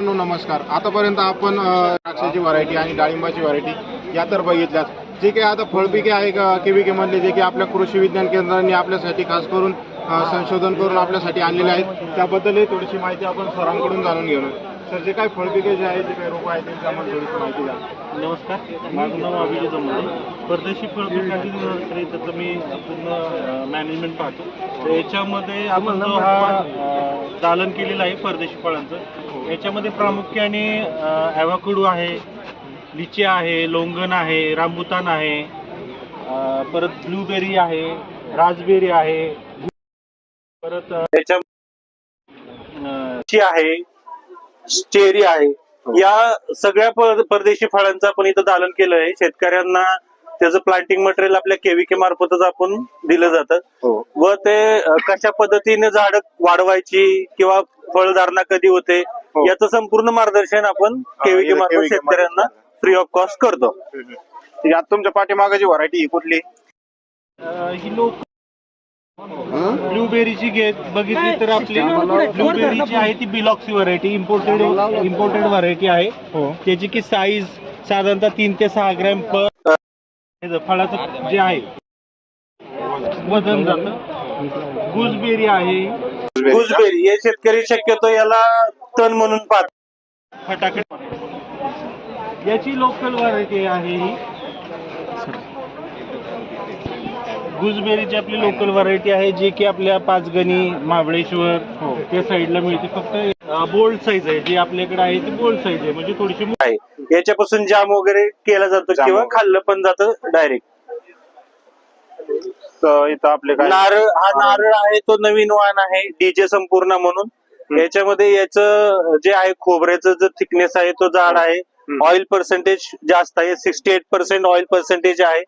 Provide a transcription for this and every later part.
नमस्कार. आतापर्यंत आपण द्राक्षाची व्हरायटी आणि डाळिंबाची व्हरायटी या तर बघितल्यात. जे काही आता फळपिके आहे KVK मधले जे की आपल्या कृषी विज्ञान केंद्रांनी आपल्यासाठी खास करून संशोधन करून आपल्यासाठी आणलेले आहेत, त्याबद्दल थोडीशी माहिती आपण सरांकडून जाणून घेऊ. सर, जे काही फळपिके जे आहे जे काही रोपं आहेत त्यांची आम्हाला थोडीशी माहिती द्या. नमस्कार, माझं नाव अभिजित जमले. परदेशी फळपिकांची नर्सरी त्याचं मी पूर्ण मॅनेजमेंट पाहतो. तर याच्यामध्ये आपण जो हा दालन केलेलं आहे परदेशी फळांचं, याच्यामध्ये प्रामुख्याने ॲव्होकाडो आहे, लिची आहे, लोंगन आहे, रामबुतान आहे, परत ब्लूबेरी आहे, राजबेरी आहे, परत याच्या आहे, चेरी आहे. या सगळ्या परदेशी फळांचं आपण इथं दालन केलं आहे. शेतकऱ्यांना त्याचं प्लांटिंग मटेरियल आपल्या KVK मार्फतच आपण दिलं जातं व ते कशा पद्धतीने झाड वाढवायची किंवा फळधारणा कधी होते याचं संपूर्ण मार्गदर्शन आपण KVK मार्फत शेतकऱ्यांना फ्री ऑफ कॉस्ट करतो. यात तुमच्या पाठीमागाची व्हरायटी कुठली? ही लोक ब्लूबेरीची बघितली तर आपली ब्लूबेरीची आहे ती बिलॉक्सी व्हरायटी, इम्पोर्टेड व्हरायटी आहे. त्याची की साईज साधारणतः 3 ते 6 ग्रॅम पर फळाचं जे आहे वजन जातं. गुजबेरी आहे. गुजबेरी हे शेतकरी शक्यतो याला तण म्हणून पाहतात. फटाकडे याची लोकल व्हरायटी आहे. ही गुजबेरीची आपली लोकल व्हरायटी आहे जी की आपल्या पाचगणी, महाबळेश्वर त्या साईडला मिळते. फक्त बोल्ड साईज आहे जी आपल्याकडे आहे ती बोल्ड साईज आहे, म्हणजे थोडीशी आहे. याच्यापासून जाम वगैरे केला जातो किंवा खाल्लं पण जातं डायरेक्ट. इथं आपले काय नारळ, हा नारळ आहे तो नवीन वाण आहे DJ संपूर्ण म्हणून. याच्यामध्ये याचं जे आहे खोबऱ्याचं जो थिकनेस आहे तो जाड आहे. ऑइल पर्सेंटेज जास्त आहे, 68% ऑइल पर्सेंटेज आहे.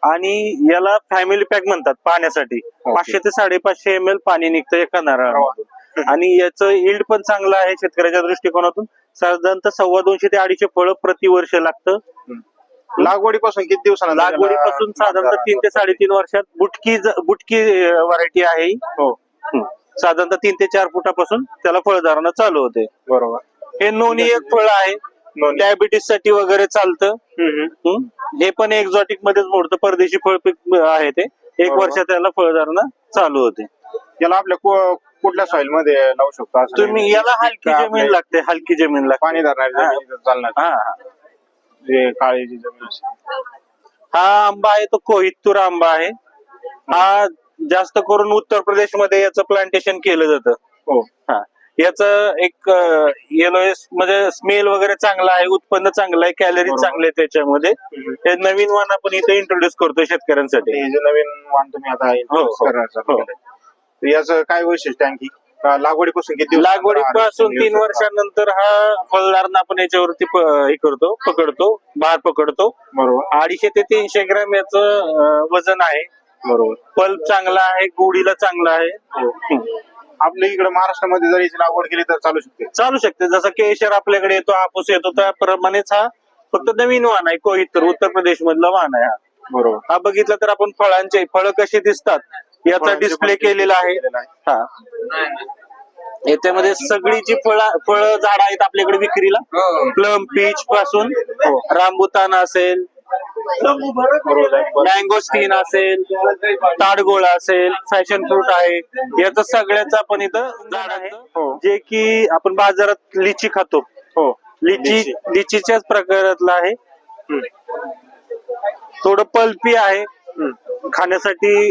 आणि याला फॅमिली पॅक म्हणतात पाण्यासाठी. 500 ते 550 ml पाणी निघतं एका नारळामधून. आणि याचं यील्ड पण चांगलं आहे शेतकऱ्याच्या दृष्टिकोनातून. साधारणतः 250 ते 250 फळं प्रतिवर्ष लागतं. लागवडीपासून किती दिवसांना? लागवडीपासून साधारणतः 3 ते 3.5 वर्षात बुटकी व्हरायटी आहे. साधारणतः 3 ते 4 फुटापासून त्याला फळधारणा चालू होते. बरोबर. हे नोनी एक फळ आहे, डायबिटीस साठी वगैरे चालतं. हे पण एक्झॉटिक मध्येच मोडतं, परदेशी फळपीक आहे ते. 1 वर्षात त्याला फळधारणा चालू होते. याला आपल्या कुठल्या सॉइल मध्ये लावू शकतो तुम्ही? याला हलकी जमीन लागते, हलकी जमीन लागते, पाणी धरणारी चालणार. जे काळीची जमीन असते. हा आंबा आहे तो कोहितूर आंबा आहे. हा जास्त करून उत्तर प्रदेश मध्ये याचं प्लांटेशन केलं जातं. याचं एक येलोइश म्हणजे स्मेल वगैरे चांगला आहे, उत्पन्न चांगलं आहे, कॅलरीज चांगले आहेत त्याच्यामध्ये. हे नवीन वाण आपण इथे इंट्रोड्यूस करतोय शेतकऱ्यांसाठी. हे जे नवीन वाण तुम्ही आता याचं काय वैशिष्ट्य आणखी? लागवडीपासून किती? लागवडीपासून 3 वर्षांनंतर हा फळधारणा आपण याच्यावरती हे करतो, पकडतो, बाहेर पकडतो. बरोबर. 250 ते 300 ग्रॅम याचं वजन आहे. बरोबर. पल्प चांगला आहे, गोडीला चांगला आहे. आपल्या इकडे महाराष्ट्रामध्ये जर याची लागवड केली तर चालू शकते. जसं केशर आपल्याकडे येतो, हापूस येतो, त्याप्रमाणेच हा फक्त नवीन वाण आहे. कोहितूर उत्तर प्रदेश मधला वाण आहे हा. बरोबर. हा बघितलं तर आपण फळं कशी दिसतात याचा डिस्प्ले केलेला आहे. हा याच्यामध्ये सगळी जी फळं झाड आहेत आपल्याकडे विक्रीला, प्लम, पीच पासून रामबुतान असेल, मँगोस्टीन असेल, ताडगोळा असेल, फॅशन फ्रूट आहे, याचं सगळ्याच आपण इथं झाड आहे. जे की आपण बाजारात लिची खातो, लिचीच्याच प्रकारातलं आहे. थोडं पल्पी आहे, खाण्यासाठी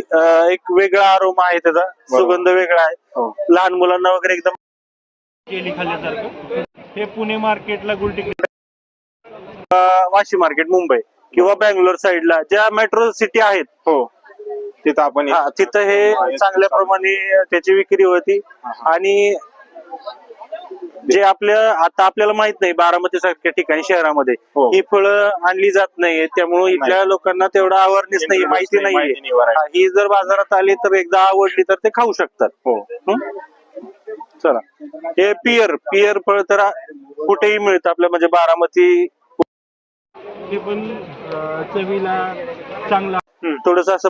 एक वेगळा आरोमा आहे, त्याचा सुगंध वेगळा आहे. लहान मुलांना वगैरे एकदम केली खाल्ल्यासारखं. हे पुणे मार्केटला, वाशी मार्केट, मुंबई किंवा बँगलोर साईडला ज्या मेट्रो सिटी आहेत तिथं आपण तिथं हे चांगल्या प्रमाणे त्याची विक्री होती. आणि जे आता आपल्याला माहित नाही, बारामती सारख्या ठिकाणी शहरामध्ये ही फळं आणली जात नाहीये, त्यामुळे इथल्या लोकांना तेवढा अवेअरनेस नाही, माहिती नाहीये. ही जर बाजारात आली तर एकदा आवडली तर ते खाऊ शकतात. चला, हे पियर फळ तर कुठेही मिळतं आपल्या, म्हणजे बारामती. हे पण चवीला चांगला, थोडस असं.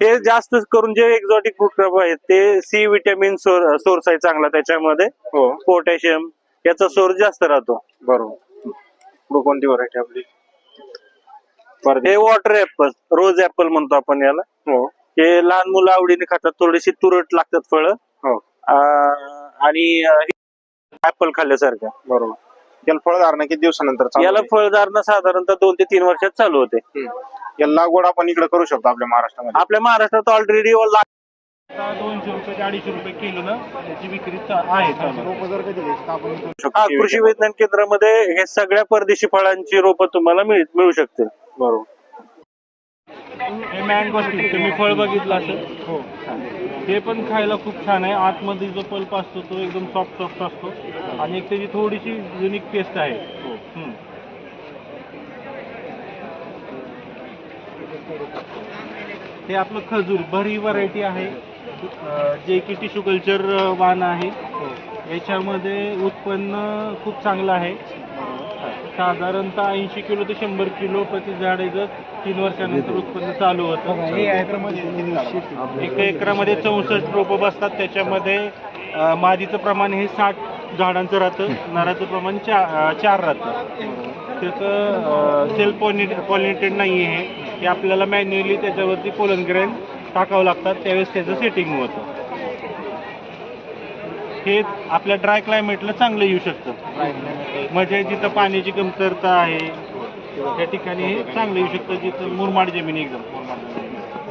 हे जास्त करून जे एक्झॉटिक फ्रूट क्रॉप आहेत ते C विटॅमिन सोर्स आहे चांगला त्याच्यामध्ये. पोटॅशियम, याचा सोर्स जास्त राहतो. बरोबर. पुढे कोणती व्हरायटी आपली? हे वॉटर ऍपल, रोज ऍपल म्हणतो आपण याला. हो हे लहान मुलं आवडीने खातात, थोडीशी तुरट लागतात फळं. हो आणि ऍपल खाल्ल्यासारखं. बरोबर. याला फळधारणा किती दिवसानंतर चालू याला होते? फळधारणा साधारणतः 2 ते 3 वर्षात चालू होते. याला लागवड आपण इकडे करू शकतो आपल्या महाराष्ट्रामध्ये? आपल्या महाराष्ट्रात ऑलरेडी 200 रुपये ते 250 रुपये किलो ना त्याची विक्री आहे चालू. रोपं जर कधी घ्यायची तर आपण करू शकतो. कृषी विज्ञान केंद्रामध्ये हे सगळ्या परदेशी फळांची रोपं तुम्हाला मिळू शकतील. बरोबर. हे मँगो स्टिक तुम्ही फळ बघितलं असेल. हो हे पण खायला खूप छान आहे. आतमध्ये जो पल्प असतो तो एकदम सॉफ्ट असतो आणि एक त्याची थोडीशी युनिक टेस्ट आहे. हे आपलं खजूर बरी व्हरायटी आहे, जे की टिश्यू कल्चर वाण आहे. याच्यामध्ये उत्पन्न खूप चांगलं आहे. साधारणतः 80 किलो ते 100 किलो प्रति झाड याचं 3 वर्षानंतर उत्पन्न चालू होतं. 1 एकरामध्ये 64 रोपं बसतात. त्याच्यामध्ये मादीचं प्रमाण हे 60 झाडांचं राहतं, नराचं प्रमाण 4 राहतं. त्याचं सेल्फ पॉलिनेटेड नाही आहे, हे आपल्याला मॅन्युअली त्याच्यावरती पोलन ग्रेन टाकावं लागतात, त्यावेळेस त्याचं सेटिंग होतं. हे आपल्या ड्राय क्लायमेटला चांगलं येऊ शकतं. म्हणजे जिथं पाण्याची कमतरता आहे त्या ठिकाणी हे चांगलं येऊ शकतं, जिथं मुरमाड जमीन एकदम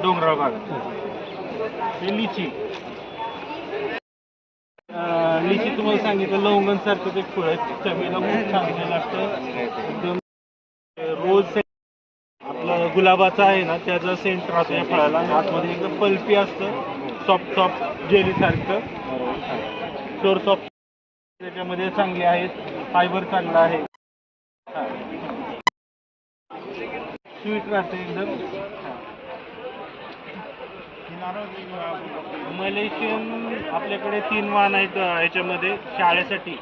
डोंगराळ भागात. हे लिची तुम्हाला सांगितलं लवंगांसारखं ते फळ चवीला खूप चांगलं लागतं. एकदम रोज आपलं गुलाबाचा आहे ना त्याचा सेंट राहतो या फळाला. आतमध्ये एकदम पल्पी असतं, सॉफ्ट जेली सारखं. सोर्स ऑफ त्याच्यामध्ये चांगले आहेत, फायबर चांगला आहे, स्वीट राहते एकदम. मलेशियन आपल्याकडे 3 वाण आहेत याच्यामध्ये. शाळेसाठी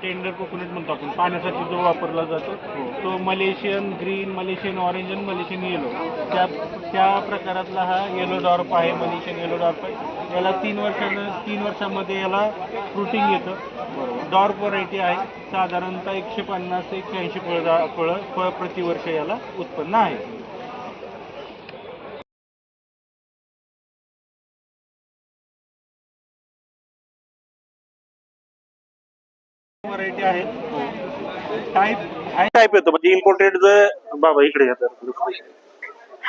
टेंडर कोकोनट म्हणतो आपण, पाण्यासाठी जो वापरला जातो तो मलेशियन ग्रीन, मलेशियन ऑरेंज आणि मलेशियन येलो, त्या प्रकारातला हा येलो डॉर्फ आहे. मलेशियन येलो डॉर्फ आहे. याला 3 वर्षामध्ये याला फ्रुटिंग येतं. डॉर्फ व्हरायटी आहे. साधारणतः 150 ते 180 फळ प्रतिवर्ष याला उत्पन्न आहे. व्हरायटी आहेत. टाईप येतो, म्हणजे इम्पोर्टेड बाबा इकडे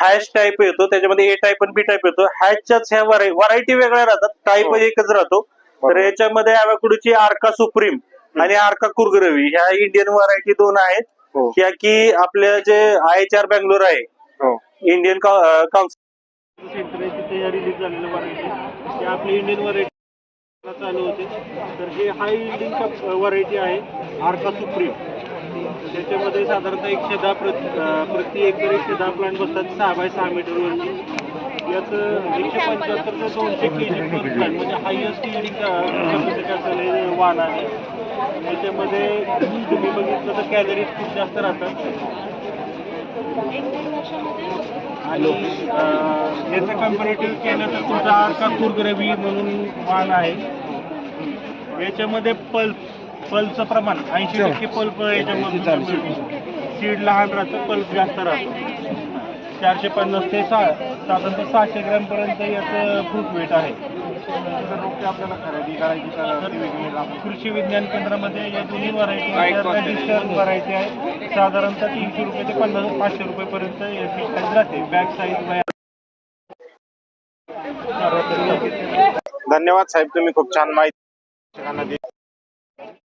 हॅश टाईप येतो, त्याच्यामध्ये ए टाईप आणि बी टाईप येतो. हॅशच्याच ह्या व्हरायटी वेगळ्या राहतात, टाईप एकच राहतो. तर याच्यामध्ये अॅव्होकाडोची आर्का सुप्रीम आणि आर्का कुर्गरवी ह्या इंडियन व्हरायटी 2 आहेत. ह्या की आपल्या जे IHR बँगलोर आहे, इंडियन काउन्सिल सेंटर रिलीज झालेलं व्हरायटी आपली इंडियन व्हरायटी चालू होते. तर हे हाय यील्डिंग व्हरायटी आहे आर्का सुप्रीम. त्याच्यामध्ये साधारणतः 110 प्रति एकर 110 प्लांट बसतात 6 बाय 6 मीटरवरती. याचं 175 ते 200 kg पर प्लांट म्हणजे हायएस्ट यील्डिंग कॅपॅसिटी असलेले वाण आहे. त्याच्यामध्ये तुम्ही बघितलं तर कॅलरीज खूप जास्त राहतात. आणि याचं कम्पॅरेटिव्ह केलं तर तुमचा आर्का कुर्गरवी म्हणून वाण आहे. याच्यामध्ये पल्पचं प्रमाण 80% पल्प याच्यामध्ये. सीड लहान राहतं, पल्प जास्त राहतं. 450 ते साधारणतः 600 ग्रॅमपर्यंत याचं फ्रूट वेट आहे. आपल्याला खरेदी करायची तर कृषी विज्ञान केंद्रामध्ये या दोन्ही व्हरायटी रजिस्टर व्हरायटी आहे. साधारणतः 300 रुपये ते 500 रुपयेपर्यंत याची साईज राहते. Bag size. धन्यवाद साहेब, तुम्ही खूप छान माहिती दिली.